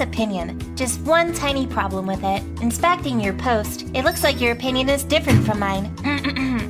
this opinion. Just one tiny problem with it. Inspecting your post, it looks like your opinion is different from mine.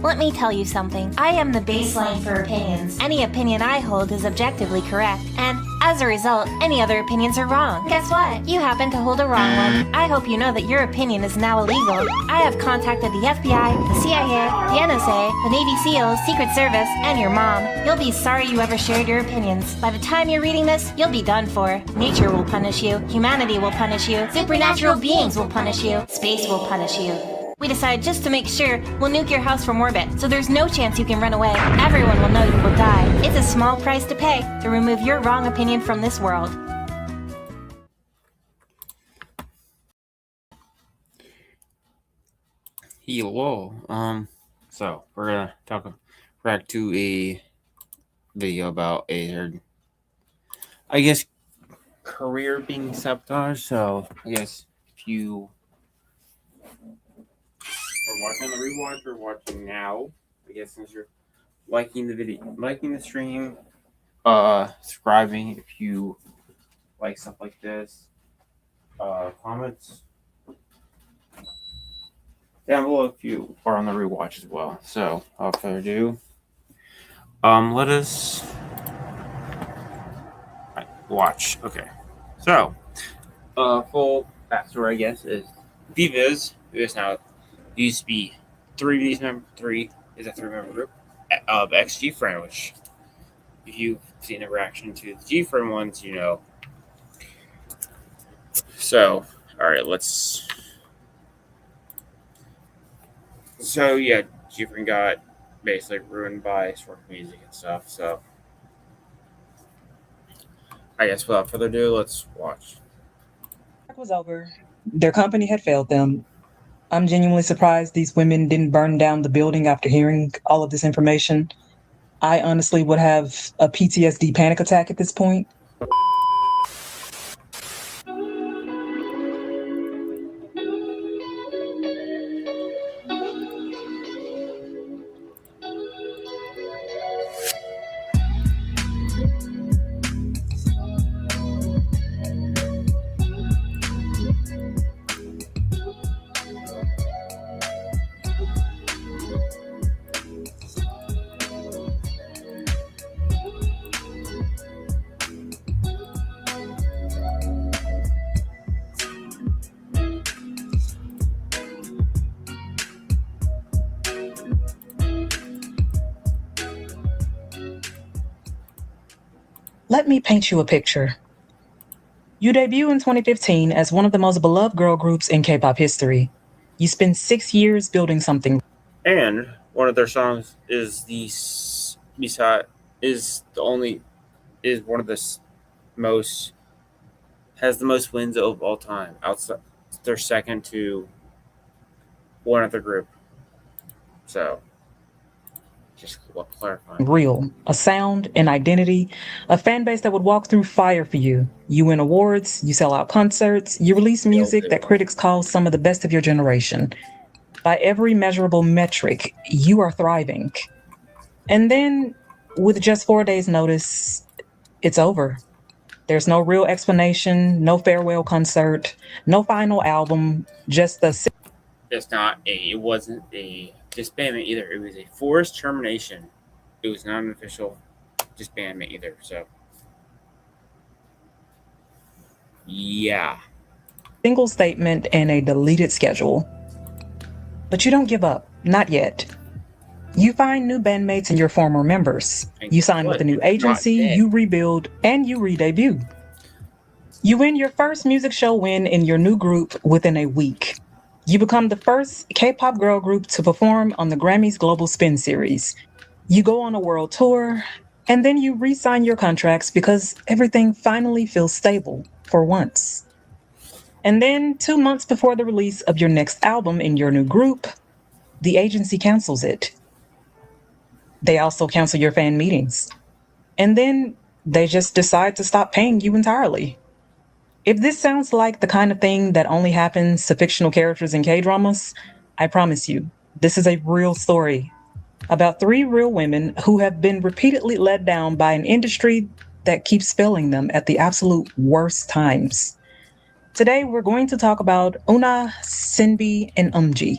Let me tell you something. I am the baseline for opinions. Any opinion I hold is objectively correct, and as a result, any other opinions are wrong. Guess what? You happen to hold a wrong one. I hope you know that your opinion is now illegal. I have contacted the FBI, the CIA, the NSA, the Navy SEALs, Secret Service, and your mom. You'll be sorry you ever shared your opinions. By the time you're reading this, you'll be done for. Nature will punish you. Humanity will punish you. Supernatural beings will punish you. Space will punish you. We decided just to make sure we'll nuke your house from orbit, so there's no chance you can run away. Everyone will know you will die. It's a small price to pay to remove your wrong opinion from this world. Hello. So we're gonna talk back to a video about I guess, career being sabotaged. So I guess if you are watching the rewatch or watching now, I guess since you're liking the video, liking the stream, subscribing if you like stuff like this, comments down below if you are on the rewatch as well. So without further ado, let us watch. Okay, so full backstory, I guess, is VIVIZ, who is now used to be 3 is a 3-member group of ex-G-Friend, which if you've seen the reaction to the G-Friend ones, you know. So, alright, So, yeah, G-Friend got basically ruined by sort of music and stuff, so I guess without further ado, let's watch. Was over. Their company had failed them. I'm genuinely surprised these women didn't burn down the building after hearing all of this information. I honestly would have a PTSD panic attack at this point. Let me paint you a picture. You debut in 2015 as one of the most beloved girl groups in K-pop history. You spend 6 years building something. And one of their songs is has the most wins of all time. Outside, they're second to one other group. So, just clarifying. Real, a sound, an identity, a fan base that would walk through fire for you. You win awards, you sell out concerts, you release music that critics call some of the best of your generation. By every measurable metric, you are thriving. And then, with just 4 days' notice, it's over. There's no real explanation, no farewell concert, no final album, just the... It wasn't a disbandment either. It was a forced termination. It was not an official disbandment either. So, yeah. Single statement and a deleted schedule. But you don't give up. Not yet. You find new bandmates and your former members. You sign with a new agency, you rebuild, and you re-debut. You win your first music show win in your new group within a week. You become the first K-pop girl group to perform on the Grammys Global Spin Series. You go on a world tour, and then you re-sign your contracts because everything finally feels stable for once. And then 2 months before the release of your next album in your new group, the agency cancels it. They also cancel your fan meetings. And then they just decide to stop paying you entirely. If this sounds like the kind of thing that only happens to fictional characters in K-dramas, I promise you, this is a real story about 3 real women who have been repeatedly let down by an industry that keeps failing them at the absolute worst times. Today we're going to talk about Una, Sinbi, and Umji.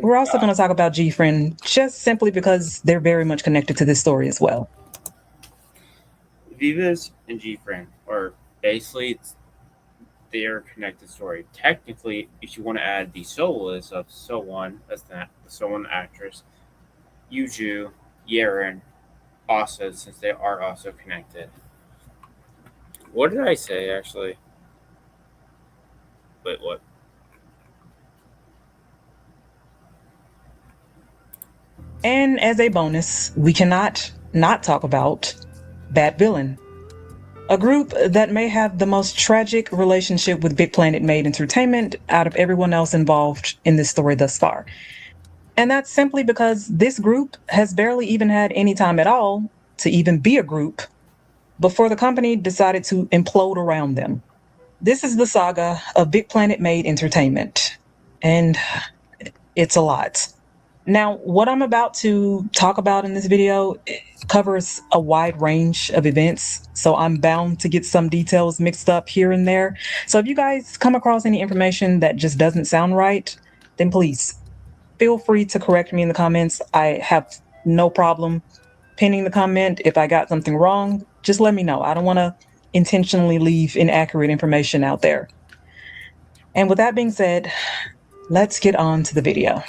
We're also going to talk about G-Friend just simply because they're very much connected to this story as well. VIVIZ and G-Friend are basically their connected story. Technically, if you want to add the soloist of So-won, that's the So-won actress, Yuju, Yeren, also, since they are also connected. What did I say, actually? Wait, what? And as a bonus, we cannot not talk about Bad Villain, a group that may have the most tragic relationship with Big Planet Made Entertainment out of everyone else involved in this story thus far. And that's simply because this group has barely even had any time at all to even be a group before the company decided to implode around them. This is the saga of Big Planet Made Entertainment, and it's a lot. Now, what I'm about to talk about in this video covers a wide range of events, so I'm bound to get some details mixed up here and there. So if you guys come across any information that just doesn't sound right, then please feel free to correct me in the comments. I have no problem pinning the comment. If I got something wrong, just let me know. I don't want to intentionally leave inaccurate information out there. And with that being said, let's get on to the video.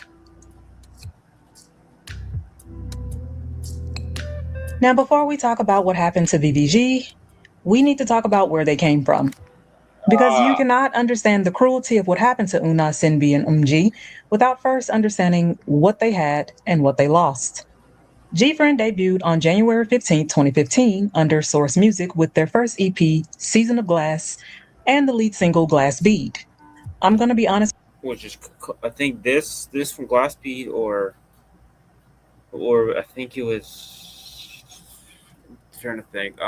Now, before we talk about what happened to VVG, we need to talk about where they came from. Because you cannot understand the cruelty of what happened to Una, Sinbi, and Umji without first understanding what they had and what they lost. G-Friend debuted on January 15, 2015 under Source Music with their first EP, Season of Glass, and the lead single, Glass Bead. I'm going to be honest. Which is, I think this from Glass Bead, or I think it was, I'm trying to think,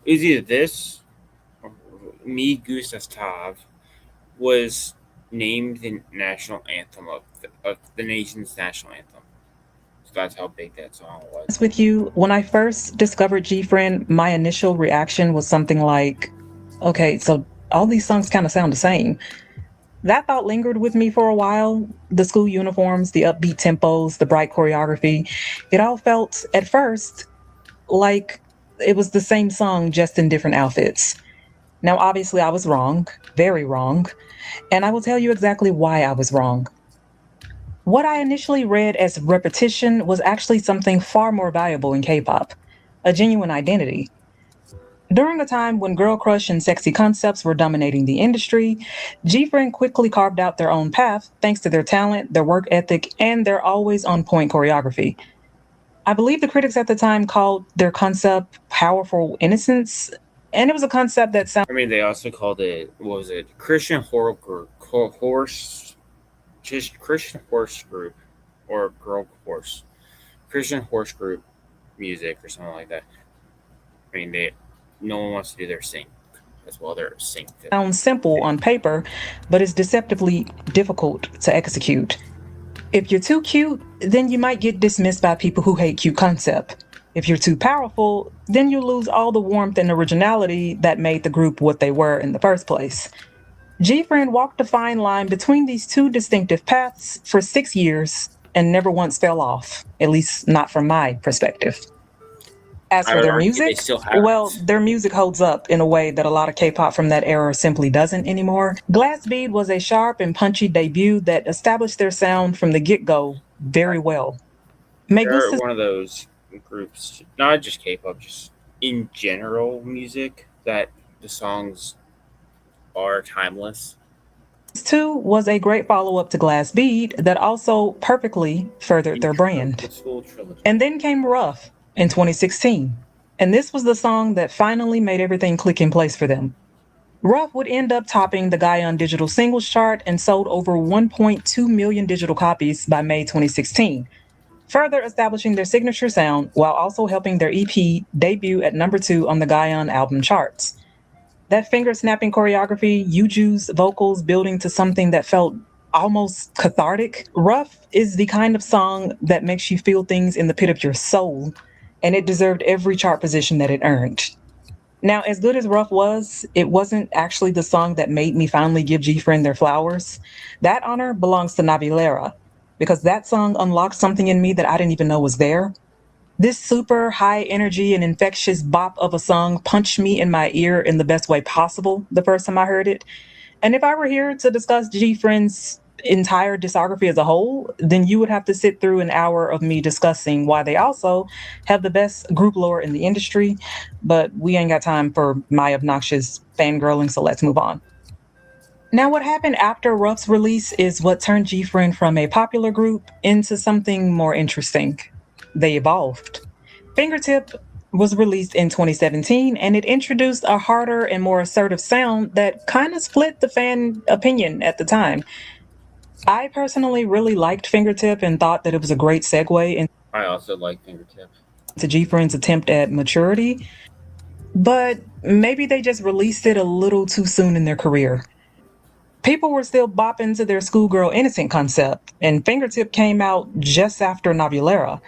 is either this or Me Gustas Tav was named the national anthem of the nation's national anthem. That's how big that song was. With you, when I first discovered G-Friend, my initial reaction was something like, okay, so all these songs kind of sound the same. That thought lingered with me for a while. The school uniforms, the upbeat tempos, the bright choreography, it all felt at first like it was the same song, just in different outfits. Now, obviously I was wrong, very wrong, and I will tell you exactly why I was wrong. What I initially read as repetition was actually something far more valuable in K-pop, a genuine identity. During a time when girl crush and sexy concepts were dominating the industry, G-Friend quickly carved out their own path thanks to their talent, their work ethic, and their always on-point choreography. I believe the critics at the time called their concept powerful innocence, and it was a concept that sounded... I mean, they also called it, what was it, Christian horse group, or girl horse, Christian horse group music, or something like that. I mean, no one wants to do their sync as well. They're synced. Sounds simple on paper, but is deceptively difficult to execute. If you're too cute, then you might get dismissed by people who hate cute concept. If you're too powerful, then you lose all the warmth and originality that made the group what they were in the first place. G-Friend walked a fine line between these two distinctive paths for 6 years and never once fell off, at least not from my perspective. As for their music, well, their music holds up in a way that a lot of K-pop from that era simply doesn't anymore. Glass Bead was a sharp and punchy debut that established their sound from the get-go very well. They're one of those groups, not just K-pop, just in general music, that the songs are timeless. 2 was a great follow-up to Glass Bead that also perfectly furthered their brand. And then came Rough in 2016, and this was the song that finally made everything click in place for them. Rough would end up topping the Gaon digital singles chart and sold over 1.2 million digital copies by May 2016, further establishing their signature sound while also helping their EP debut at number 2 on the Gaon album charts. That finger-snapping choreography, Yuju's vocals building to something that felt almost cathartic. Rough is the kind of song that makes you feel things in the pit of your soul, and it deserved every chart position that it earned. Now, as good as Rough was, it wasn't actually the song that made me finally give G Friend their flowers. That honor belongs to Navilera, because that song unlocked something in me that I didn't even know was there. This super high energy and infectious bop of a song punched me in my ear in the best way possible the first time I heard it. And if I were here to discuss G Friend's entire discography as a whole, then you would have to sit through an hour of me discussing why they also have the best group lore in the industry. But we ain't got time for my obnoxious fangirling, so let's move on. Now, what happened after Ruff's release is what turned G Friend from a popular group into something more interesting. They evolved. Fingertip was released in 2017 and it introduced a harder and more assertive sound that kind of split the fan opinion at the time. I personally really liked Fingertip and thought that it was a great segue I also like Fingertip. into G Friend's attempt at maturity, but maybe they just released it a little too soon in their career. People were still bopping to their schoolgirl innocent concept, and Fingertip came out just after Navilera.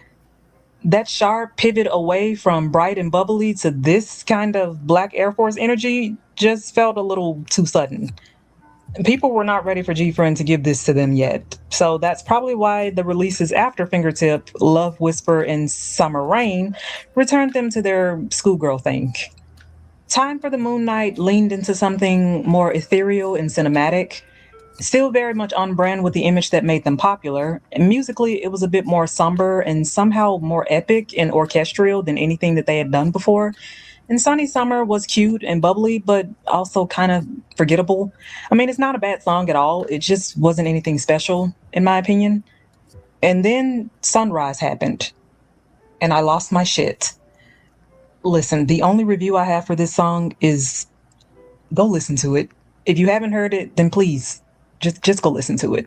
That sharp pivot away from bright and bubbly to this kind of Black Air Force energy just felt a little too sudden. People were not ready for G Friend to give this to them yet. So that's probably why the releases after Fingertip, Love Whisper, and Summer Rain returned them to their schoolgirl thing. Time for the Moon Knight leaned into something more ethereal and cinematic. Still very much on brand with the image that made them popular. And musically, it was a bit more somber and somehow more epic and orchestral than anything that they had done before. And Sunny Summer was cute and bubbly, but also kind of forgettable. I mean, it's not a bad song at all. It just wasn't anything special, in my opinion. And then Sunrise happened, and I lost my shit. Listen, the only review I have for this song is go listen to it. If you haven't heard it, then please just go listen to it.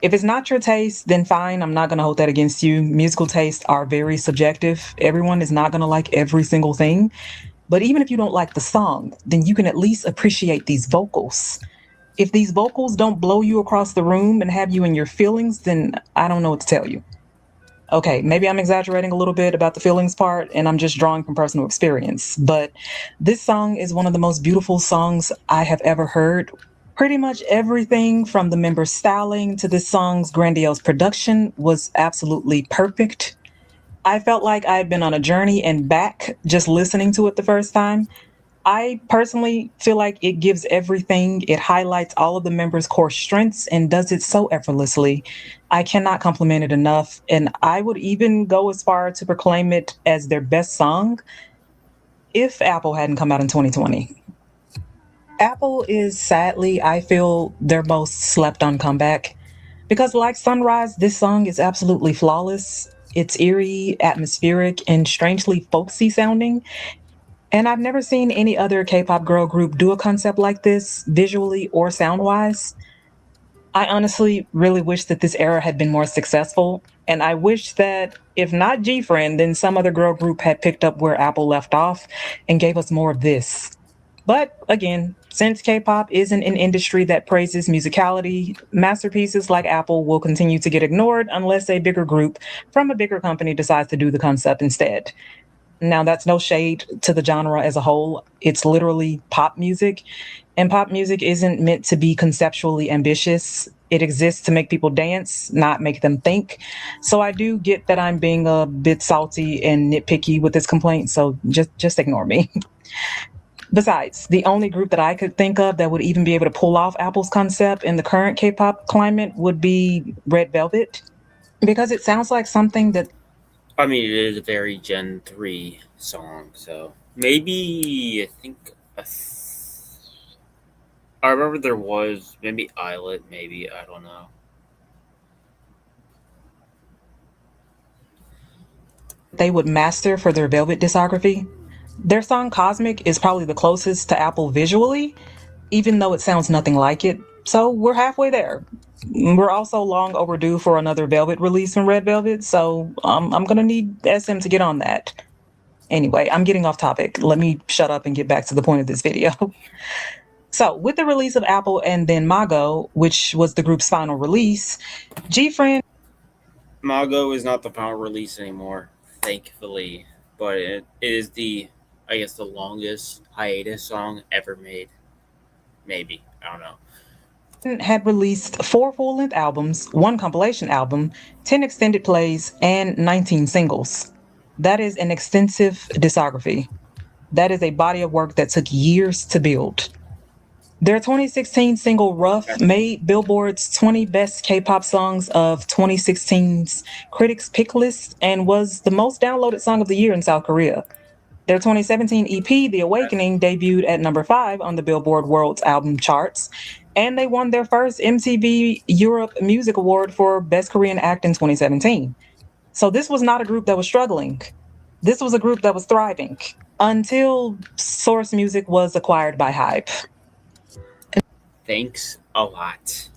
If it's not your taste, then fine. I'm not going to hold that against you. Musical tastes are very subjective. Everyone is not going to like every single thing. But even if you don't like the song, then you can at least appreciate these vocals. If these vocals don't blow you across the room and have you in your feelings, then I don't know what to tell you. Okay, maybe I'm exaggerating a little bit about the feelings part, and I'm just drawing from personal experience. But this song is one of the most beautiful songs I have ever heard. Pretty much everything from the members' styling to this song's grandiose production was absolutely perfect. I felt like I had been on a journey and back just listening to it the first time. I personally feel like it gives everything. It highlights all of the members' core strengths and does it so effortlessly. I cannot compliment it enough, and I would even go as far to proclaim it as their best song if Apple hadn't come out in 2020. Apple is sadly, I feel, their most slept on comeback. Because like Sunrise, this song is absolutely flawless. It's eerie, atmospheric, and strangely folksy sounding. And I've never seen any other K-pop girl group do a concept like this, visually or sound-wise. I honestly really wish that this era had been more successful. And I wish that, if not G-Friend, then some other girl group had picked up where Apple left off and gave us more of this. But again, since K-pop isn't an industry that praises musicality, masterpieces like Apple will continue to get ignored unless a bigger group from a bigger company decides to do the concept instead. Now, that's no shade to the genre as a whole. It's literally pop music, and pop music isn't meant to be conceptually ambitious. It exists to make people dance, not make them think. So I do get that I'm being a bit salty and nitpicky with this complaint, so just ignore me. Besides, the only group that I could think of that would even be able to pull off Apple's concept in the current K-pop climate would be Red Velvet, because it sounds like something that I mean, it is a very Gen 3 song, so maybe I remember there was maybe Islet, maybe, I don't know. they would master for their Velvet discography. Their song Cosmic is probably the closest to Apple visually, even though it sounds nothing like it. So we're halfway there. We're also long overdue for another Velvet release from Red Velvet, so I'm gonna need SM to get on that. Anyway, I'm getting off topic. Let me shut up and get back to the point of this video. So, with the release of Apple and then Mago, which was the group's final release, G-Friend... Mago is not the final release anymore, thankfully, but it is the I guess the longest hiatus song ever made. Maybe, I don't know. Had released 4 full-length albums, 1 compilation album, 10 extended plays, and 19 singles. That is an extensive discography. That is a body of work that took years to build. Their 2016 single Rough made Billboard's 20 Best K-Pop Songs of 2016's Critics Pick List and was the most downloaded song of the year in South Korea. Their 2017 EP, The Awakening, debuted at number 5 on the Billboard World's Album charts, and they won their first MTV Europe Music Award for Best Korean Act in 2017. So this was not a group that was struggling. This was a group that was thriving until Source Music was acquired by Hype. Thanks a lot.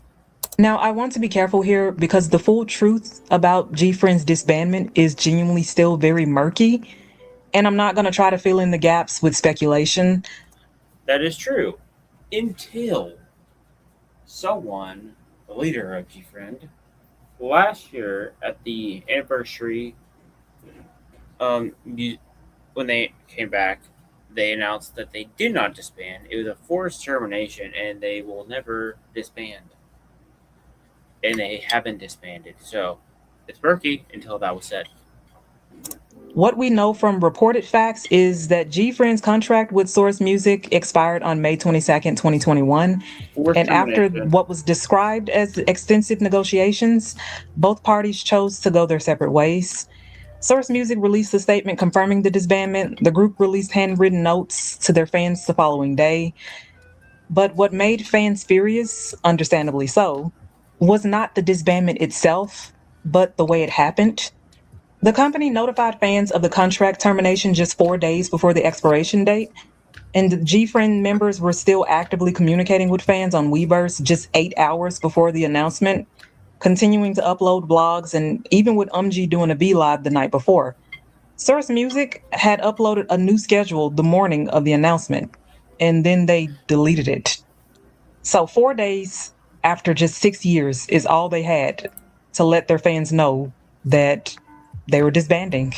Now, I want to be careful here because the full truth about G-Friend's disbandment is genuinely still very murky, and I'm not going to try to fill in the gaps with speculation. That is true. Until someone, the leader of G-Friend, last year at the anniversary, when they came back, they announced that they did not disband. It was a forced termination, and they will never disband. And they haven't disbanded. So it's murky until that was said. What we know from reported facts is that G-Friend's contract with Source Music expired on May 22nd, 2021. And after what was described as extensive negotiations, both parties chose to go their separate ways. Source Music released a statement confirming the disbandment. The group released handwritten notes to their fans the following day. But what made fans furious, understandably so, was not the disbandment itself, but the way it happened. The company notified fans of the contract termination just 4 days before the expiration date, and G-Friend members were still actively communicating with fans on Weverse just 8 hours before the announcement, continuing to upload blogs, and even with doing a B-Live the night before. Source Music had uploaded a new schedule the morning of the announcement, and then they deleted it. So 4 days after just 6 years is all they had to let their fans know that they were disbanding.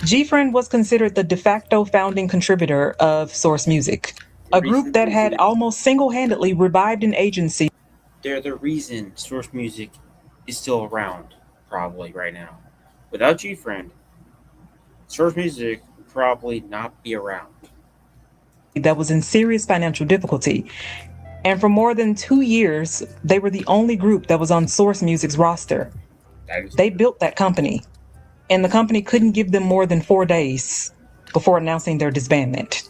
G-Friend was considered the de facto founding contributor of Source Music, a group that had almost single-handedly revived an agency. They're the reason Source Music is still around, probably right now. Without G-Friend, Source Music would probably not be around. That was in serious financial difficulty. And for more than 2 years, they were the only group that was on Source Music's roster. They built that company, and the company couldn't give them more than 4 days before announcing their disbandment.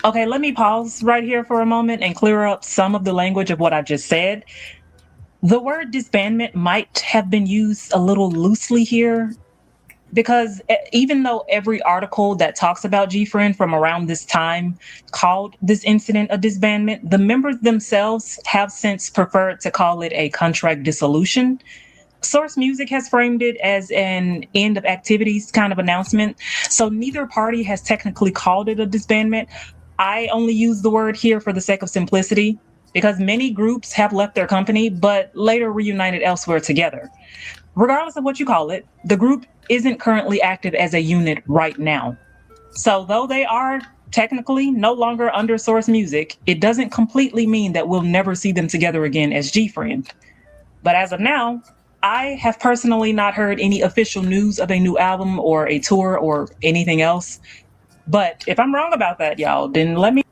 Okay, let me pause right here for a moment and clear up some of the language of what I just said. The word disbandment might have been used a little loosely here, because even though every article that talks about G-Friend from around this time called this incident a disbandment, the members themselves have since preferred to call it a contract dissolution. Source Music has framed it as an end of activities kind of announcement, so neither party has technically called it a disbandment. I only use the word here for the sake of simplicity, because many groups have left their company, but later reunited elsewhere together. Regardless of what you call it, the group isn't currently active as a unit right now. So though they are technically no longer under Source Music, it doesn't completely mean that we'll never see them together again as G-Friend. But as of now, I have personally not heard any official news of a new album or a tour or anything else. But if I'm wrong about that, y'all, then let me...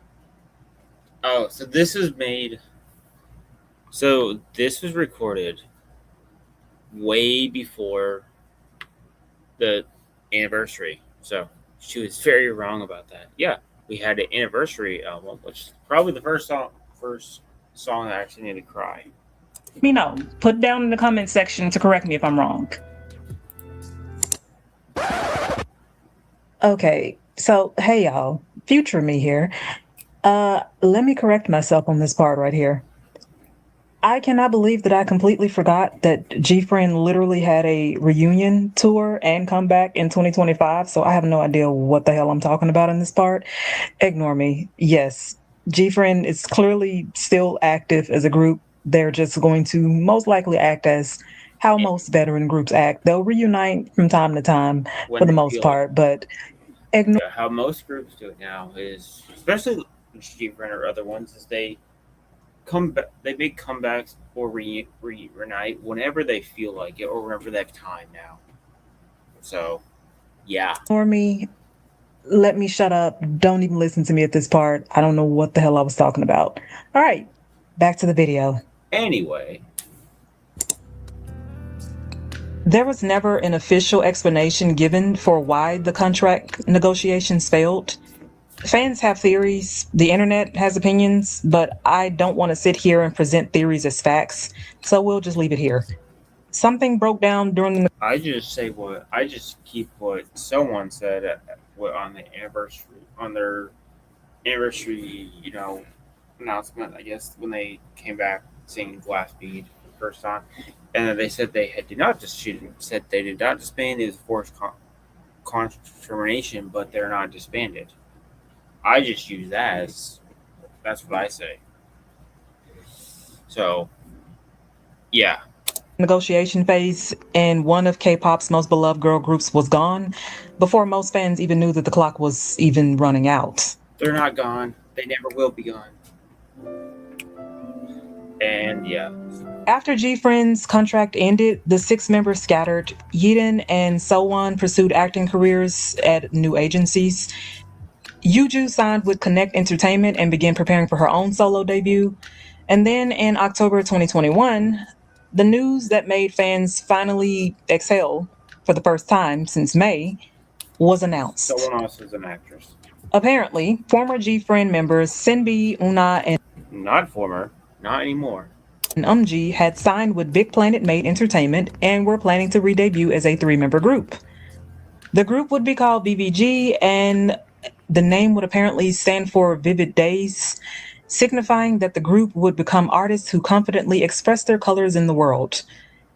Oh, so this was made... So this was recorded way before the anniversary. So she was very wrong about that. Yeah, we had an anniversary album, which is probably the first song that actually made me cry. Let me know. Put down in the comment section to correct me if I'm wrong. Okay, so hey y'all, future me here. Let me correct myself on this part right here. I cannot believe that I completely forgot that G-Friend literally had a reunion tour and comeback in 2025, so I have no idea what the hell I'm talking about in this part. Ignore me. Yes, G-Friend is clearly still active as a group. They're just going to most likely act as how most veteran groups act. They'll reunite from time to time for the most part, but ignore How most groups do it now is, especially G-Friend or other ones, is they they make comebacks or reunite whenever they feel like it or whenever they have time now. So, yeah. me. Let me shut up. Don't even listen to me at this part. I don't know what the hell I was talking about. All right, back to the video. Anyway, There was never an official explanation given for why the contract negotiations failed. Fans have theories, the internet has opinions, but I don't want to sit here and present theories as facts, so we'll just leave it here. Something broke down during the I just keep what someone said on the on their anniversary, announcement. I guess when they came back singing Glass Bead for the first time, and then they said did not disband. It was forced termination, but they're not disbanded. I just use that as that's what I say. So, yeah. negotiation phase, and one of K-pop's most beloved girl groups was gone before most fans even knew that the clock was even running out. They're not gone. They never will be gone. And yeah. After G-Friend's contract ended, the 6 members scattered. Yeedan and Sowon pursued acting careers at new agencies. Yuju signed with Connect Entertainment and began preparing for her own solo debut. And then in October 2021, the news that made fans finally exhale for the first time since May was announced. Someone else is an actress. Apparently, former G-Friend members Sinbi, Una, and not anymore. Umji had signed with Big Planet Made Entertainment and were planning to re-debut as a 3-member group. The group would be called VIVIZ, and the name would apparently stand for Vivid Days, signifying that the group would become artists who confidently express their colors in the world.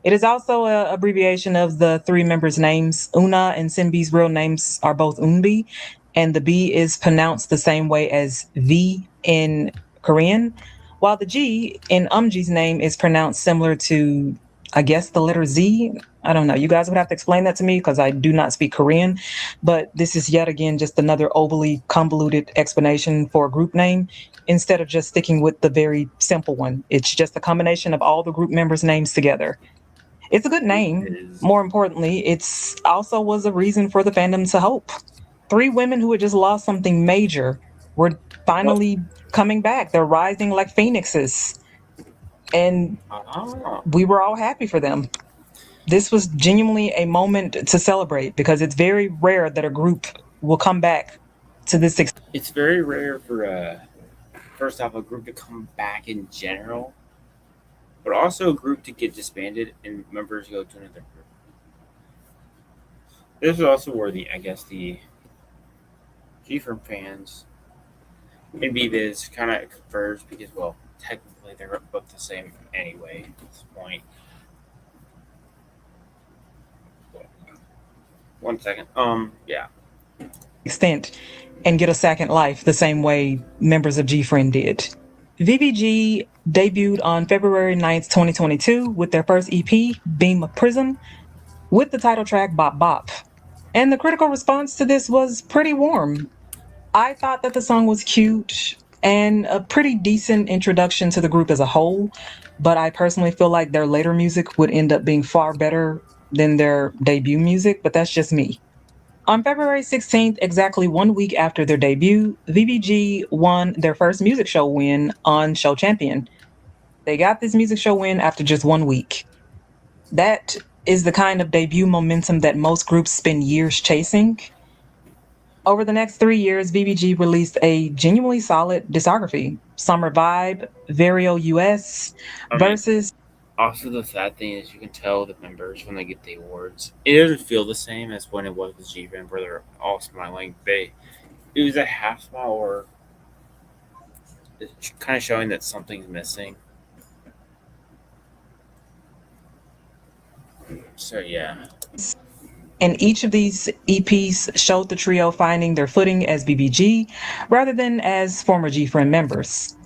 It is also an abbreviation of the 3 members' names. Una and Sinbi's real names are both Unbi, and the B is pronounced the same way as V in Korean, while the G in Umji's name is pronounced similar to, I guess, the letter Z. I don't know. You guys would have to explain that to me because I do not speak Korean. But this is yet again just another overly convoluted explanation for a group name instead of just sticking with the very simple one. It's just a combination of all the group members' names together. It's a good name. More importantly, it's also was a reason for the fandom to hope. 3 women who had just lost something major were finally coming back. They're rising like phoenixes. And we were all happy for them. This was genuinely a moment to celebrate because it's very rare that a group will come back to this extent. It's very rare for first off a group to come back in general, but also a group to get disbanded and members go to another group. This is also where the G-Firm fans and VIVIZ kind of converge because, well, technically they're both the same anyway at this point. 1 second. Yeah. Extent and get a second life the same way members of G-Friend did. VVG debuted on February 9th, 2022 with their first EP, Beam of Prism, with the title track Bop Bop. And the critical response to this was pretty warm. I thought that the song was cute and a pretty decent introduction to the group as a whole, but I personally feel like their later music would end up being far better than their debut music, but that's just me. On February 16th, exactly 1 week after their debut, VVG won their first music show win on Show Champion. They got this music show win after just 1 week. That is the kind of debut momentum that most groups spend years chasing. Over the next 3 years, VVG released a genuinely solid discography. Summer Vibe, Vario US, Versus. Also, the sad thing is you can tell the members when they get the awards. It doesn't feel the same as when it was with G-Friend, where they're all smiling. It was a half smile, or it's kind of showing that something's missing. So yeah. And each of these EPs showed the trio finding their footing as VVG rather than as former G-Friend members.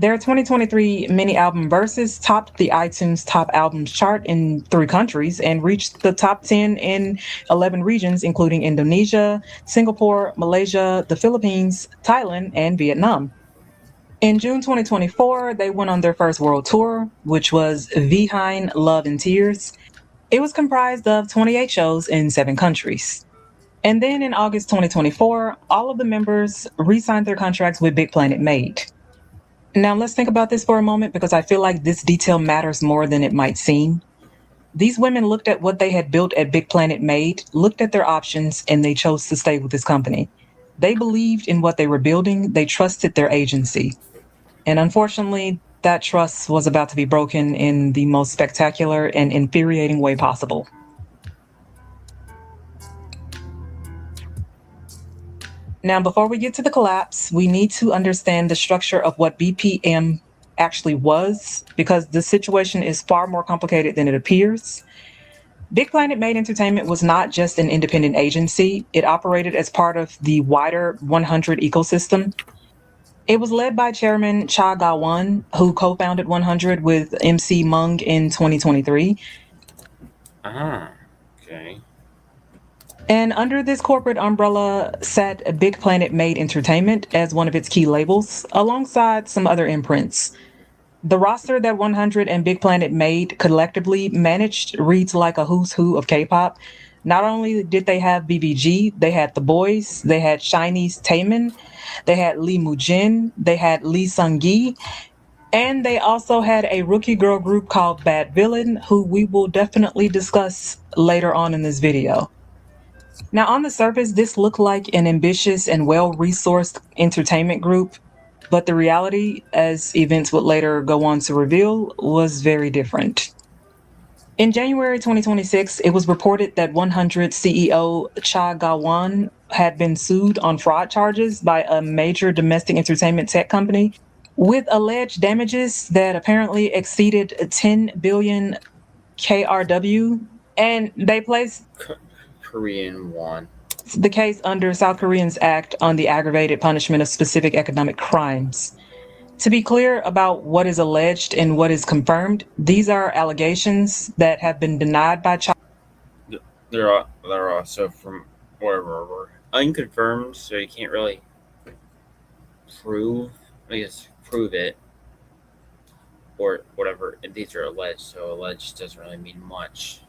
Their 2023 mini album Versus topped the iTunes Top Albums chart in 3 countries and reached the top 10 in 11 regions, including Indonesia, Singapore, Malaysia, the Philippines, Thailand, and Vietnam. In June 2024, they went on their first world tour, which was VIVIZ Love and Tears. It was comprised of 28 shows in 7 countries. And then in August 2024, all of the members re-signed their contracts with Big Planet Made. Now let's think about this for a moment because I feel like this detail matters more than it might seem. These women looked at what they had built at Big Planet Made, looked at their options, and they chose to stay with this company. They believed in what they were building, they trusted their agency. And unfortunately, that trust was about to be broken in the most spectacular and infuriating way possible. Now, before we get to the collapse, we need to understand the structure of what BPM actually was, because the situation is far more complicated than it appears. Big Planet Made Entertainment was not just an independent agency, it operated as part of the wider 100 ecosystem. It was led by Chairman Cha Ga-won, who co-founded 100 with MC Mung in 2023. Okay. And under this corporate umbrella sat Big Planet Made Entertainment as one of its key labels, alongside some other imprints. The roster that 100 and Big Planet Made collectively managed reads like a who's who of K-pop. Not only did they have BBG, they had The Boys, they had Chinese Taemin, they had Lee Moo-jin, they had Lee Sung-gi, and they also had a rookie girl group called Bad Villain, who we will definitely discuss later on in this video. Now, on the surface, this looked like an ambitious and well-resourced entertainment group, but the reality, as events would later go on to reveal, was very different. In January 2026, it was reported that 100 CEO Cha Ga-won had been sued on fraud charges by a major domestic entertainment tech company with alleged damages that apparently exceeded 10 billion KRW, and they placed Korean won. the case under South Korean's Act on the Aggravated Punishment of Specific Economic Crimes. To be clear about what is alleged and what is confirmed, these are allegations that have been denied by China. They're also from wherever unconfirmed, so you can't really prove it or whatever. These are alleged, so alleged doesn't really mean much.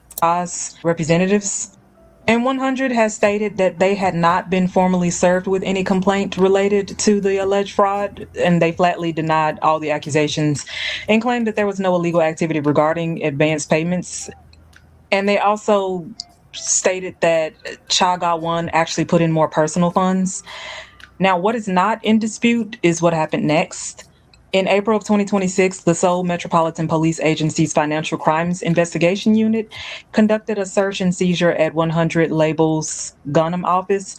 Representatives. And 100 has stated that they had not been formally served with any complaint related to the alleged fraud, and they flatly denied all the accusations and claimed that there was no illegal activity regarding advance payments. And they also stated that Cha Ga-won actually put in more personal funds. Now, what is not in dispute is what happened next. In April of 2026, the Seoul Metropolitan Police Agency's Financial Crimes Investigation Unit conducted a search and seizure at 100 Label's Gunham office.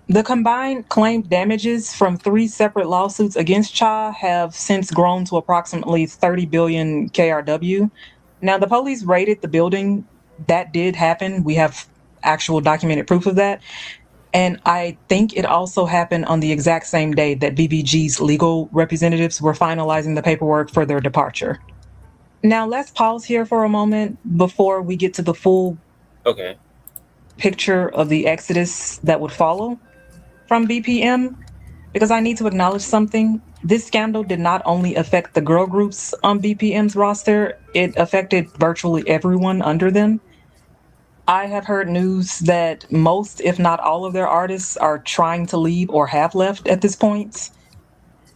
The combined claimed damages from 3 separate lawsuits against Cha have since grown to approximately 30 billion KRW. Now, the police raided the building. That did happen. We have actual documented proof of that. And I think it also happened on the exact same day that BBG's legal representatives were finalizing the paperwork for their departure. Now, let's pause here for a moment before we get to the full picture of the exodus that would follow from BPM, because I need to acknowledge something. This scandal did not only affect the girl groups on BPM's roster, it affected virtually everyone under them. I have heard news that most, if not all of their artists are trying to leave or have left at this point.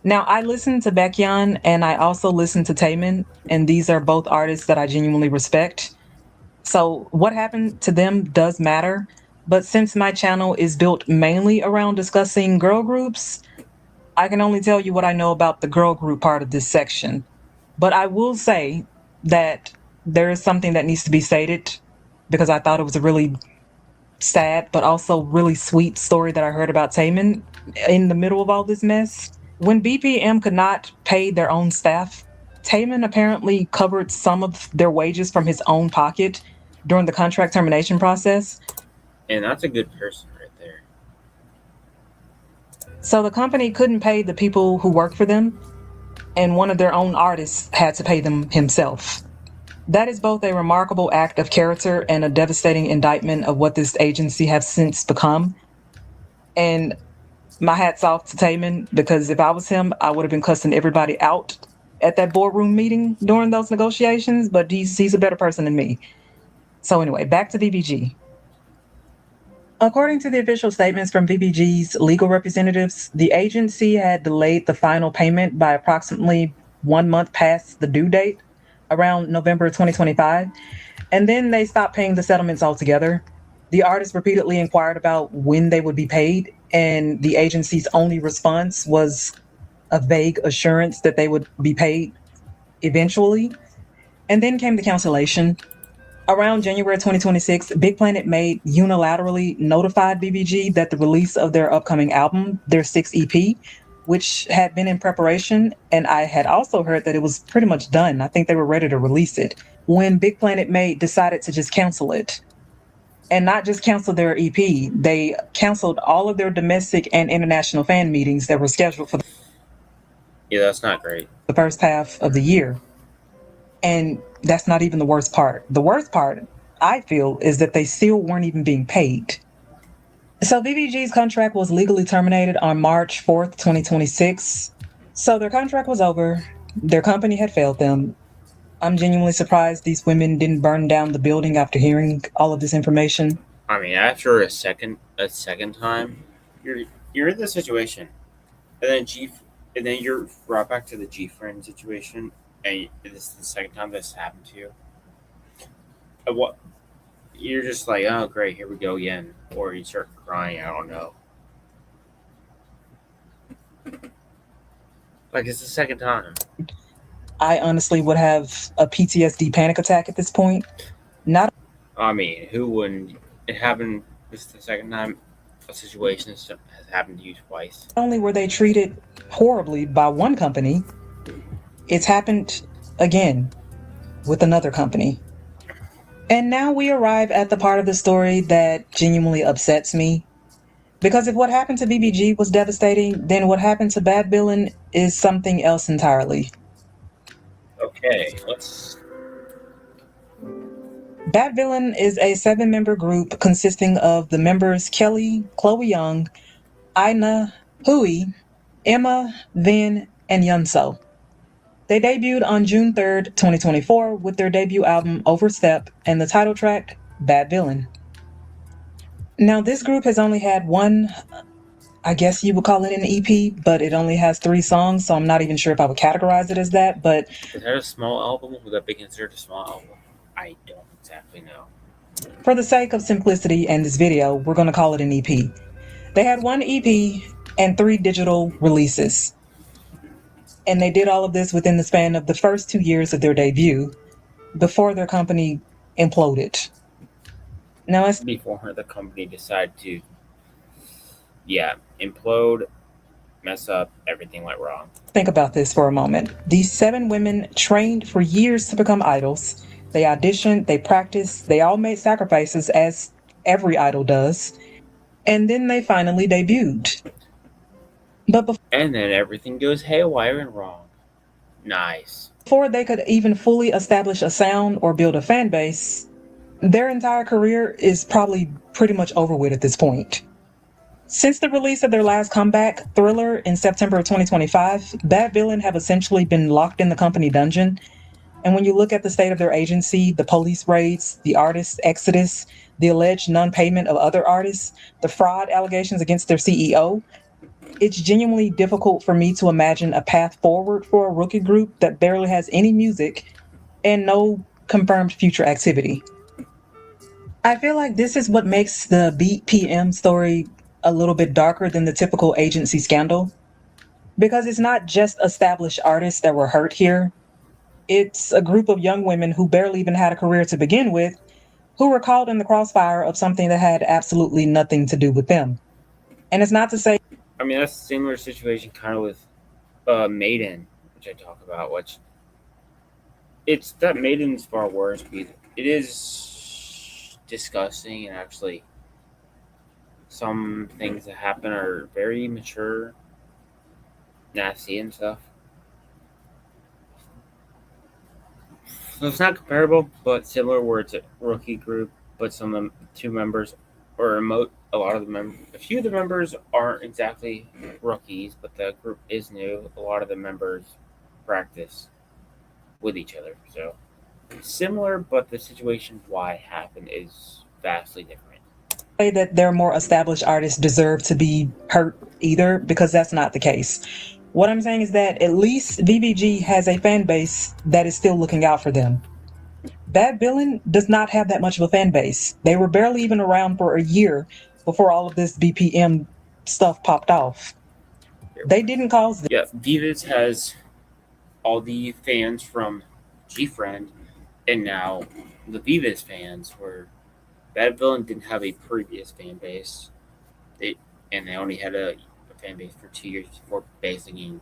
Now, I listen to Baekhyun and I also listen to Taemin, and these are both artists that I genuinely respect. So what happened to them does matter, but since my channel is built mainly around discussing girl groups, I can only tell you what I know about the girl group part of this section. But I will say that there is something that needs to be stated, because I thought it was a really sad but also really sweet story that I heard about Taemin in the middle of all this mess. When BPM could not pay their own staff, Taemin apparently covered some of their wages from his own pocket during the contract termination process. And that's a good person right there. So the company couldn't pay the people who work for them. and one of their own artists had to pay them himself. That is both a remarkable act of character and a devastating indictment of what this agency has since become. And my hat's off to Taman, because if I was him, I would have been cussing everybody out at that boardroom meeting during those negotiations, but he's a better person than me. So anyway, back to VBG. According to the official statements from VBG's legal representatives, the agency had delayed the final payment by approximately 1 month past the due date, around November 2025, and then they stopped paying the settlements altogether. The artists repeatedly inquired about when they would be paid, and the agency's only response was a vague assurance that they would be paid eventually. And then came the cancellation. Around January 2026, Big Planet Made unilaterally notified BBG that the release of their upcoming album, their 6th EP, which had been in preparation, and I had also heard that it was pretty much done. I think they were ready to release it, when Big Planet Made decided to just cancel it. And not just cancel their EP, they canceled all of their domestic and international fan meetings that were scheduled for Yeah, that's not great. the first half of the year. And that's not even the worst part. The worst part, I feel, is that they still weren't even being paid. So VBG's contract was legally terminated on March 4th, 2026. So their contract was over. Their company had failed them. I'm genuinely surprised these women didn't burn down the building after hearing all of this information. I mean, after a second time, you're in this situation, and then you're brought back to the G friend situation, and this is the second time this happened to you. And what you're just like, oh great, here we go again, or you start crying. I don't know. Like, it's the second time. I honestly would have a PTSD panic attack at this point. Not I mean, who wouldn't? It happened. This is the second time a situation has happened to you twice. only were they treated horribly by one company, it's happened again with another company. And now we arrive at the part of the story that genuinely upsets me. Because if what happened to BBG was devastating, then what happened to Bad Villain is something else entirely. Okay, let's. Bad Villain is a 7-member group consisting of the members Kelly, Chloe Young, Ina, Hui, Emma, Vin, and Yunso. They debuted on June 3rd, 2024 with their debut album Overstep and the title track Bad Villain. Now this group has only had one, I guess you would call it an EP, but it only has 3 songs, so I'm not even sure if I would categorize it as that, but Is that a small album? Would that be considered a small album? I don't exactly know. for the sake of simplicity and this video, we're going to call it an EP. They had 1 EP and 3 digital releases. And they did all of this within the span of the first 2 years of their debut, before their company imploded. Now let's Before the company decided to, implode, mess up, everything went wrong. think about this for a moment. These 7 women trained for years to become idols. They auditioned, they practiced, they all made sacrifices, as every idol does. And then they finally debuted. But And then everything goes haywire and wrong. Nice. before they could even fully establish a sound or build a fan base, their entire career is probably pretty much over with at this point. Since the release of their last comeback, Thriller, in September of 2025, Bad Villain have essentially been locked in the company dungeon. And when you look at the state of their agency, the police raids, the artist exodus, the alleged non-payment of other artists, the fraud allegations against their CEO, it's genuinely difficult for me to imagine a path forward for a rookie group that barely has any music and no confirmed future activity. I feel like this is what makes the Beat PM story a little bit darker than the typical agency scandal. Because it's not just established artists that were hurt here. It's a group of young women who barely even had a career to begin with, who were caught in the crossfire of something that had absolutely nothing to do with them. And it's not to say, I mean, that's a similar situation kind of with MADEIN, which I talk about, which it's that MADEIN's far worse because it is disgusting, and actually some things that happen are very mature, nasty and stuff. So it's not comparable, but similar. Where it's a rookie group, but some of them, two members, or remote. A lot of the members, a few of the members aren't exactly rookies, but the group is new. A lot of the members practice with each other, so similar, but the situation why it happened is vastly different. Say that their more established artists deserve to be hurt either, because that's not the case. What I'm saying is that at least VVG has a fan base that is still looking out for them. Bad Villain does not have that much of a fan base. They were barely even around for a year before all of this BPM stuff popped off. They didn't cause this. Yeah, VIVIZ has all the fans from GFriend, and now the VIVIZ fans were Bad Villain didn't have a previous fan base. They only had a fan base for 2 years before basically getting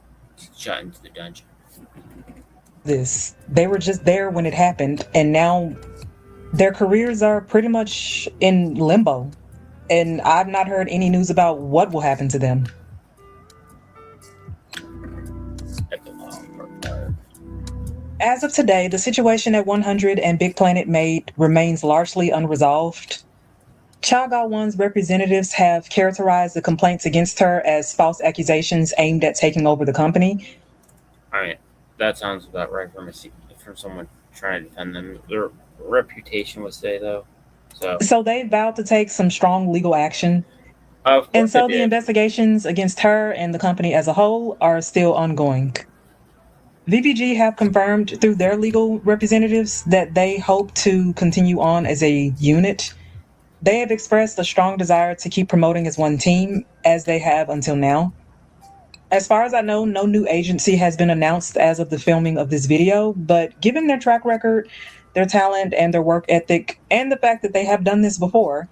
shut into the dungeon. They were just there when it happened, and now their careers are pretty much in limbo. And I've not heard any news about what will happen to them. As of today, the situation at 100 and Big Planet Made remains largely unresolved. Chaga One's representatives have characterized the complaints against her as false accusations aimed at taking over the company. I mean, that sounds about right from someone trying to defend them. Their reputation would say, though. So they vowed to take some strong legal action. And so the investigations against her and the company as a whole are still ongoing. VVG have confirmed through their legal representatives that they hope to continue on as a unit. They have expressed a strong desire to keep promoting as one team, as they have until now. As far as I know, no new agency has been announced as of the filming of this video, but given their track record, their talent, and their work ethic, and the fact that they have done this before,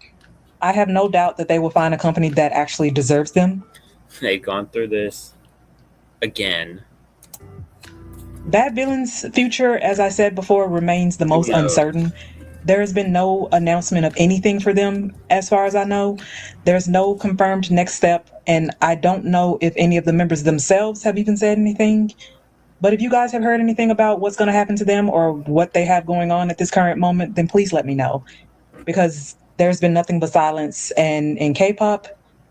I have no doubt that they will find a company that actually deserves them. They've gone through this again. Bad Villain's future, as I said before, remains the most uncertain. There has been no announcement of anything for them, as far as I know. There's no confirmed next step, and I don't know if any of the members themselves have even said anything. But if you guys have heard anything about what's going to happen to them or what they have going on at this current moment, then please let me know. Because there's been nothing but silence, and in K-pop,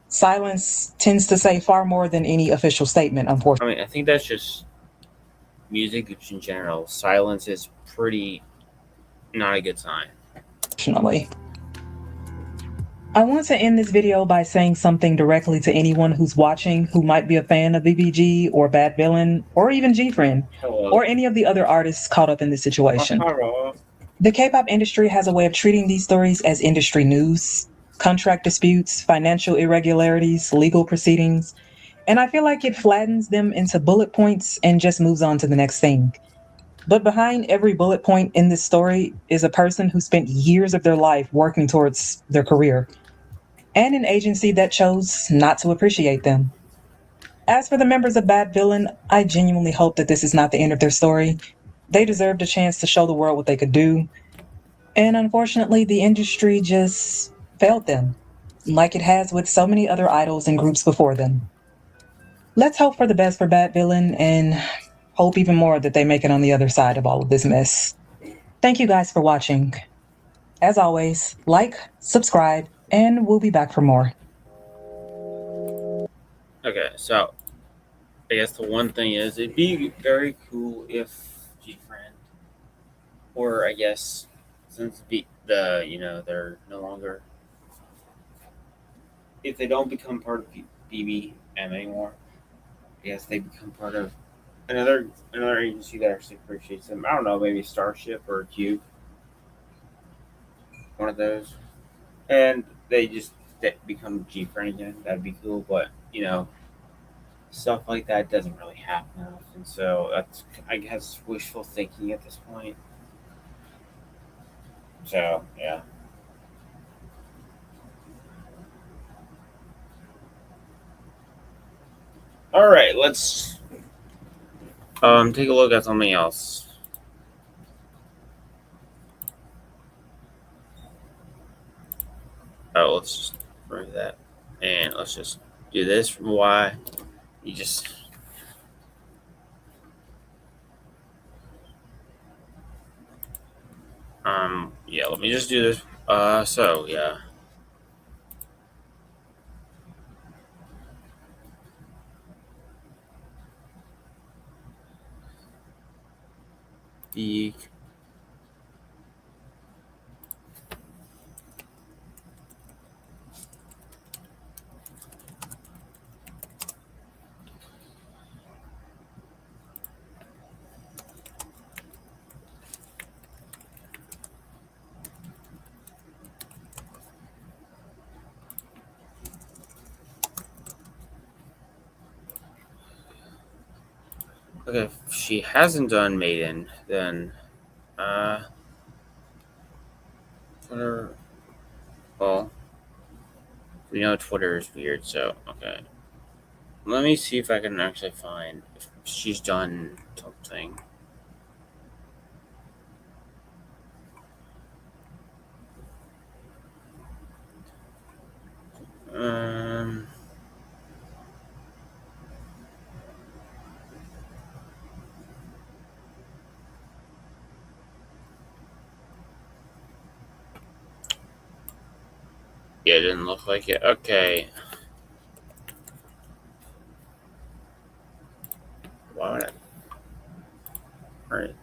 silence tends to say far more than any official statement, unfortunately. I mean, I think that's just music in general. Silence is pretty not a good sign. I want to end this video by saying something directly to anyone who's watching who might be a fan of VVG or Bad Villain or even GFriend or any of the other artists caught up in this situation. The K-pop industry has a way of treating these stories as industry news, contract disputes, financial irregularities, legal proceedings, and I feel like it flattens them into bullet points and just moves on to the next thing. But behind every bullet point in this story is a person who spent years of their life working towards their career, and an agency that chose not to appreciate them. As for the members of Bad Villain, I genuinely hope that this is not the end of their story. They deserved a chance to show the world what they could do. And unfortunately, the industry just failed them, like it has with so many other idols and groups before them. Let's hope for the best for Bad Villain and hope even more that they make it on the other side of all of this mess. Thank you guys for watching. As always, like, subscribe, and we'll be back for more. Okay, so I guess the one thing is it'd be very cool if GFriend, or I guess since they're no longer, if they don't become part of BBM anymore, I guess they become part of another agency that actually appreciates them. I don't know, maybe Starship or Cube, one of those, and they just become GFriend again. That'd be cool, but stuff like that doesn't really happen often. So that's, I guess, wishful thinking at this point. So yeah. All right, let's take a look at something else. Oh, let's just bring that, and let's just do this from Y. You just Yeah, let me just do this. So, yeah. The Okay, if she hasn't done MADEIN, then Twitter. Well, we know Twitter is weird, so okay. Let me see if I can actually find if she's done something. Um. Yeah, it didn't look like it. Okay. Why would I? Alright.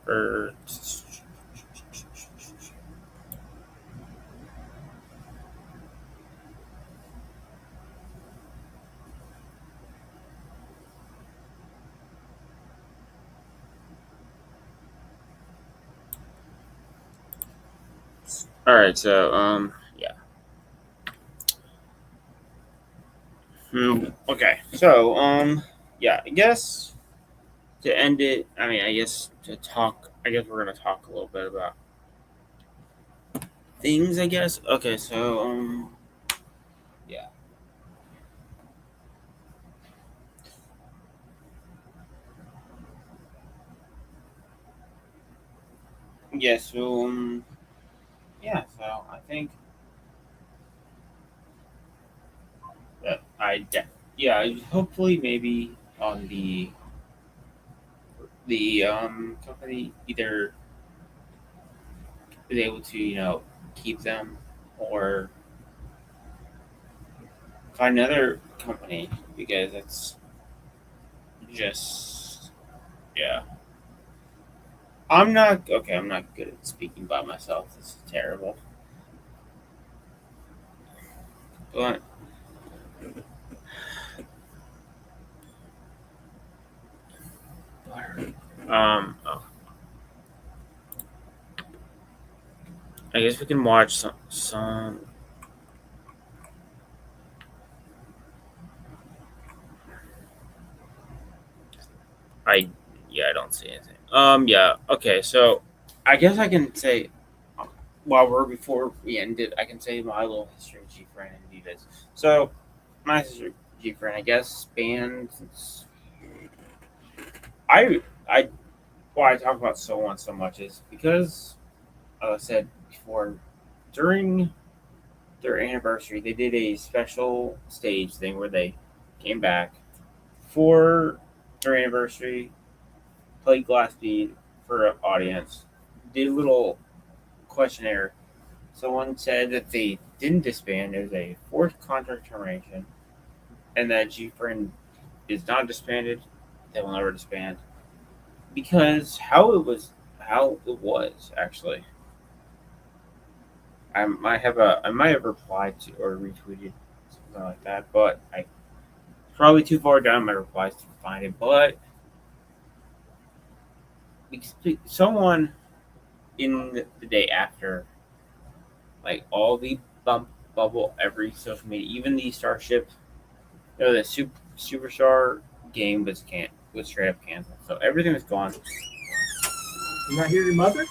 Er, Alright, so, yeah. Okay, so, yeah, I guess to end it, I guess we're gonna talk a little bit about things, I guess. Okay, so, yeah. Yeah, so, yeah, so I think that yeah, hopefully maybe on the company either is able to, keep them or find another company because it's just, yeah. I'm not good at speaking by myself. This is terrible. But, oh, I guess we can watch some. I, yeah, I don't see anything. Yeah, okay, so I guess I can say, before we end it, I can say my little history of G Friend and VIVIZ. So, my history of G Friend, I guess, spans since I why I talk about so on so much is because, as I said before, during their anniversary, they did a special stage thing where they came back for their anniversary, played Glass Bead for an audience, did a little questionnaire. Someone said that they didn't disband. It was a forced contract termination, and that G Friend is not disbanded. They will never disband because how it was actually. I might have replied to or retweeted something like that, but I probably too far down my replies to find it. But someone in the day after, like all the bubble, every social media, even the Starship, the Superstar game was straight up canceled. So everything was gone. You not hear your mother?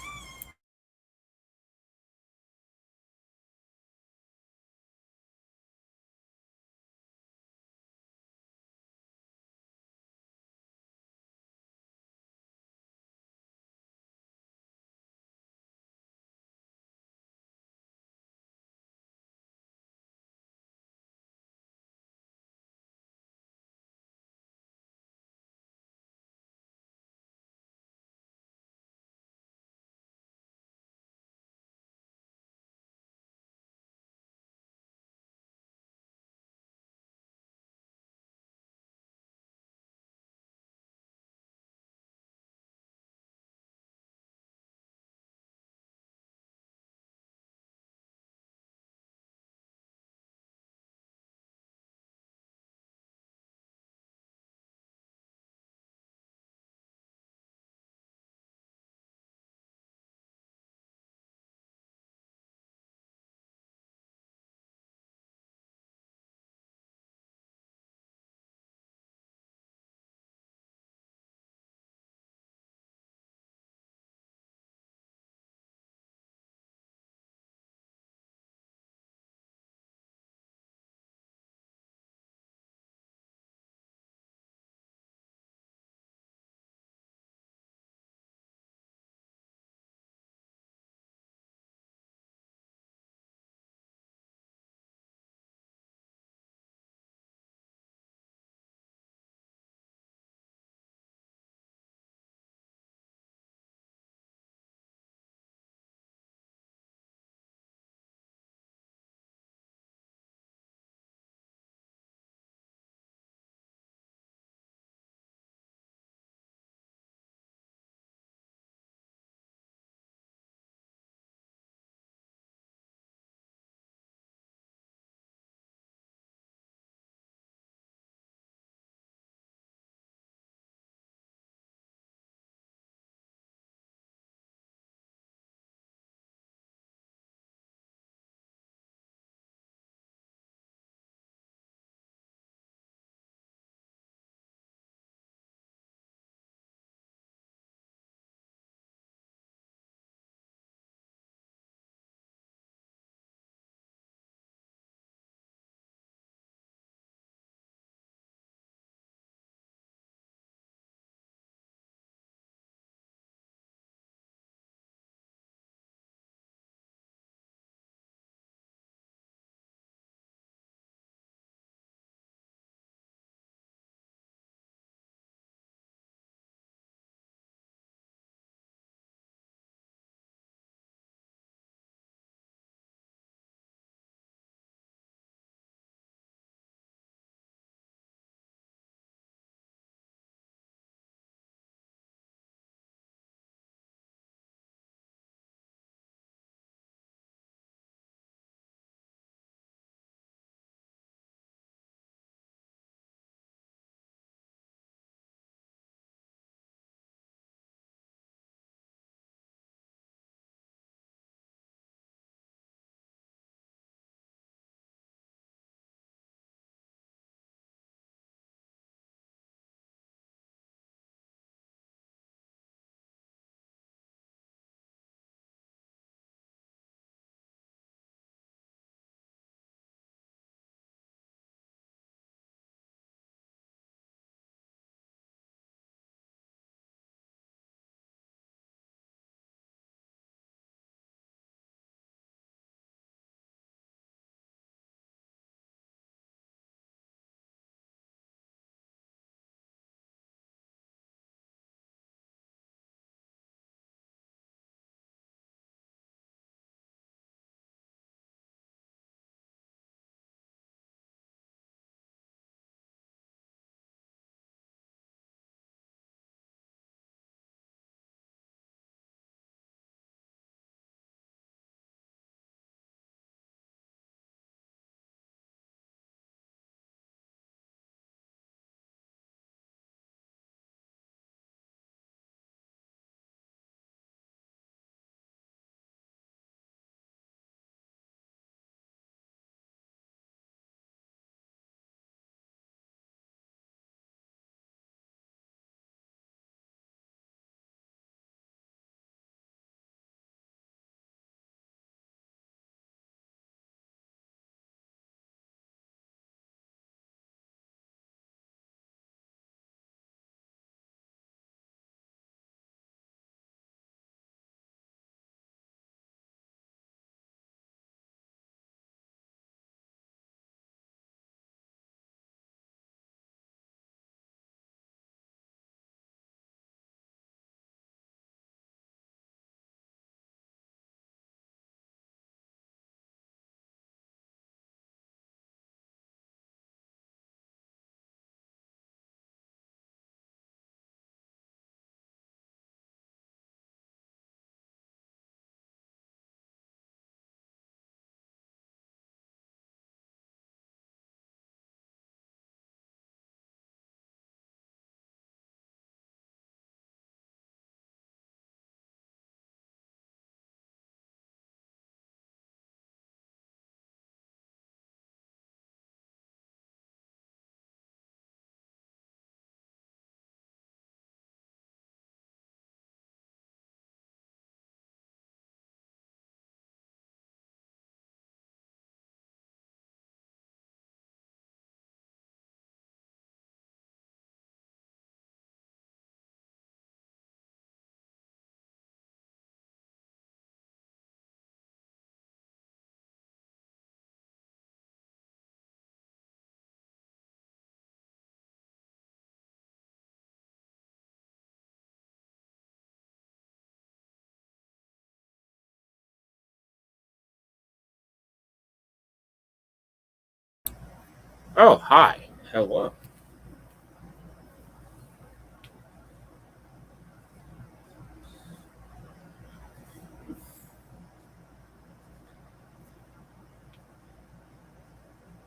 Oh, hi. Hello.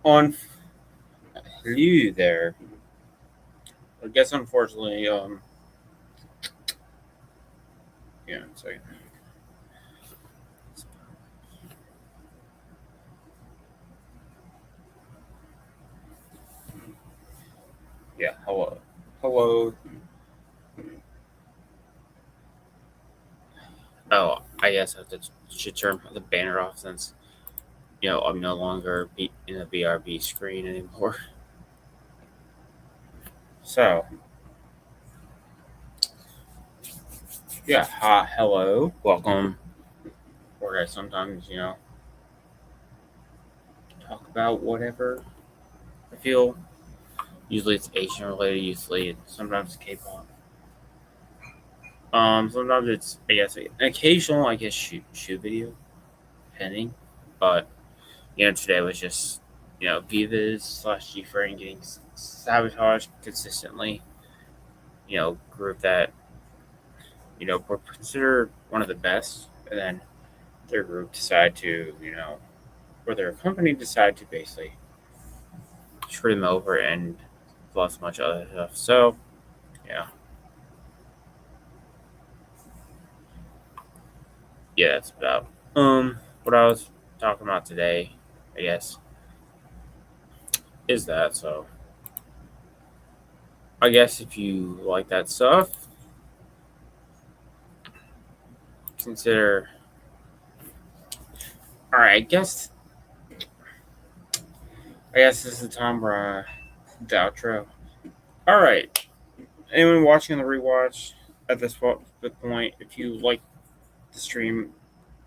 On hello there. I guess unfortunately, yeah, one second. Yeah, hello. Hello. Oh, I guess I should turn the banner off since, I'm no longer in the BRB screen anymore. So, yeah, hi, hello, welcome. Or I sometimes, talk about whatever I feel. Usually it's Asian related, usually sometimes it's K-pop. Sometimes it's, I guess, an occasional, shoot video, depending. But, today was just, VIVIZ slash G-Frame getting sabotaged consistently. Group that, were considered one of the best. And then their group decided to, or their company decided to basically screw them over and plus much other stuff. So, yeah. Yeah, that's about what I was talking about today, I guess, is that. So I guess if you like that stuff, consider. All right, I guess this is the time where the outro. All right, anyone watching the rewatch at this point, if you like the stream,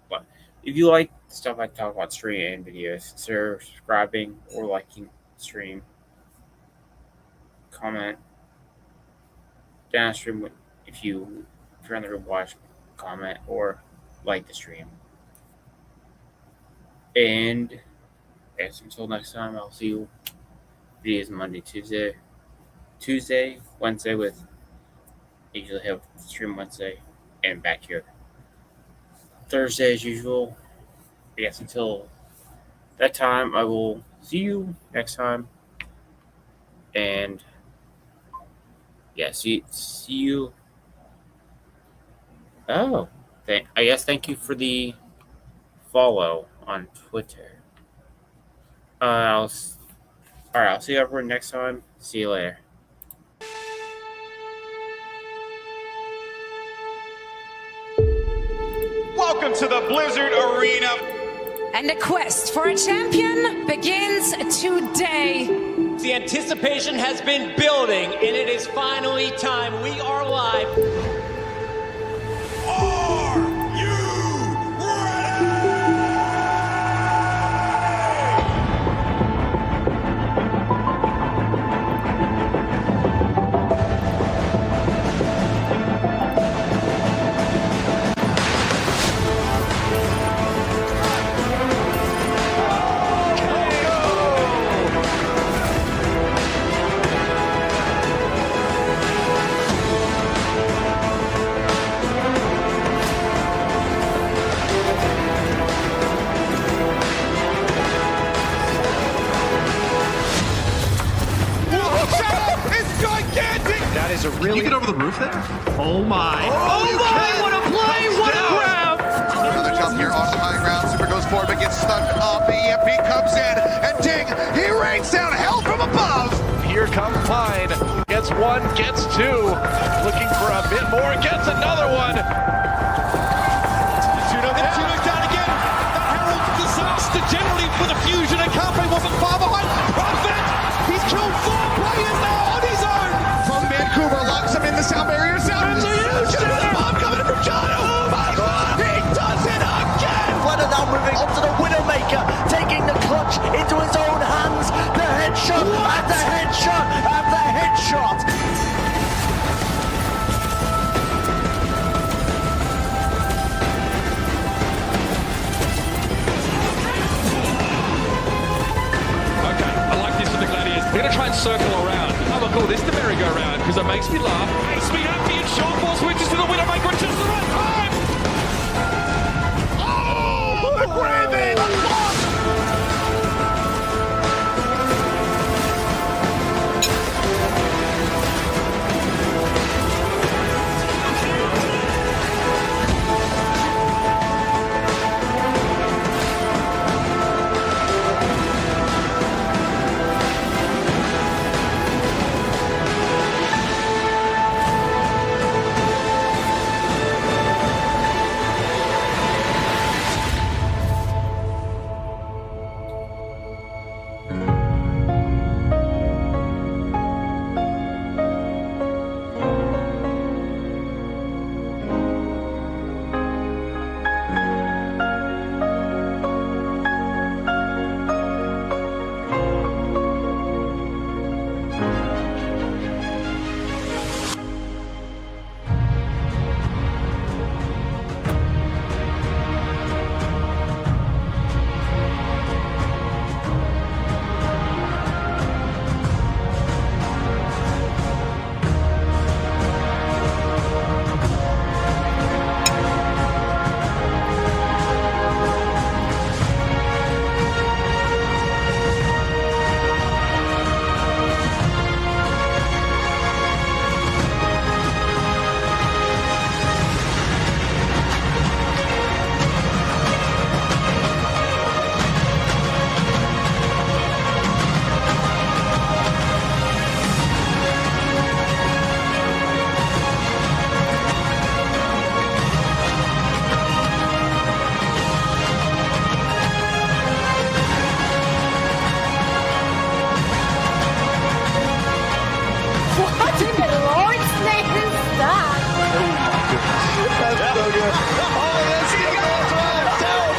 but if you like stuff I talk about stream and videos, consider subscribing or liking the stream. Comment downstream if you're on the rewatch, comment or like the stream. And I guess until next time, I'll see you. Videos Monday, Tuesday, Wednesday with usually have stream Wednesday, and back here Thursday as usual. I guess until that time, I will see you next time. And yeah, see you. Oh, I guess thank you for the follow on Twitter. All right, I'll see everyone next time. See you later. Welcome to the Blizzard Arena. And the quest for a champion begins today. The anticipation has been building, and it is finally time. We are live. Are you ready? That is a really. Can you get over the roof there? Oh my! Oh my! What a play! What a grab! Another jump here on the high ground. Super goes forward, but gets stuck up. The EMP comes in, and ding! He rains down hell from above. Here comes Pine. Gets one, gets two. Looking for a bit more. Gets another one. Tuno's down again. That heralds disaster generally for the Fusion, and Carpe wasn't far behind. Prophet! He's killed 4 players now on his own. From Vancouver, locks him in the sound barrier. Sound is huge. Another bomb coming in from Jono. Oh my God! He does it again. Flutter now moving onto the Widowmaker, taking the clutch into his own hands. The headshot and the headshot and the headshot. going to try and circle around. I'm going to call this the merry-go-round because it makes me laugh. Makes me happy, and Sean Paul switches to the Widowmaker just the right time. Oh, the Ravens!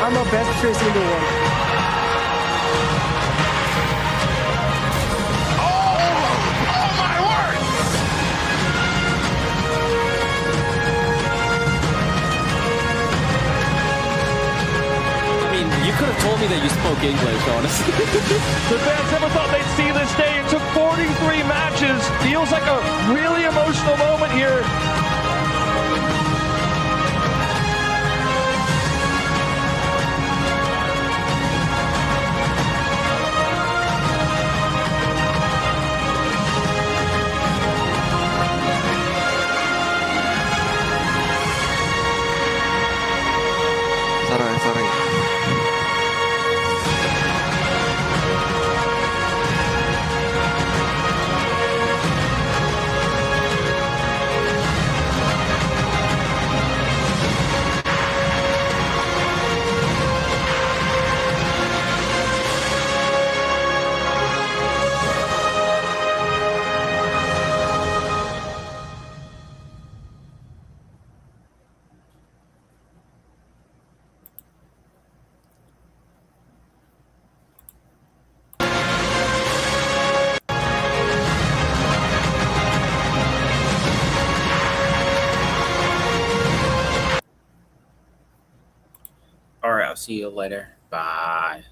I'm the best person in the world. Oh my word! I mean, you could have told me that you spoke English, honestly. The fans never thought they'd see this day. It took 43 matches. Feels like a really emotional moment here. Sorry. All right, I'll see you later. Bye.